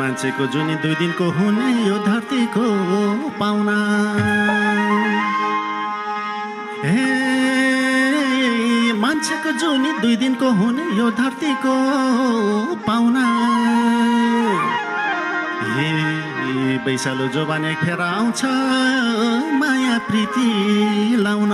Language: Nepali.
मान्छेको जुनी 2 दिनको हुने यो धरतीको पाउना हे मान्छेको जुनी 2 दिनको हुने यो धरतीको पाउना हे बैसालो जोबाने फेर आउँछ माया प्रीति लाउन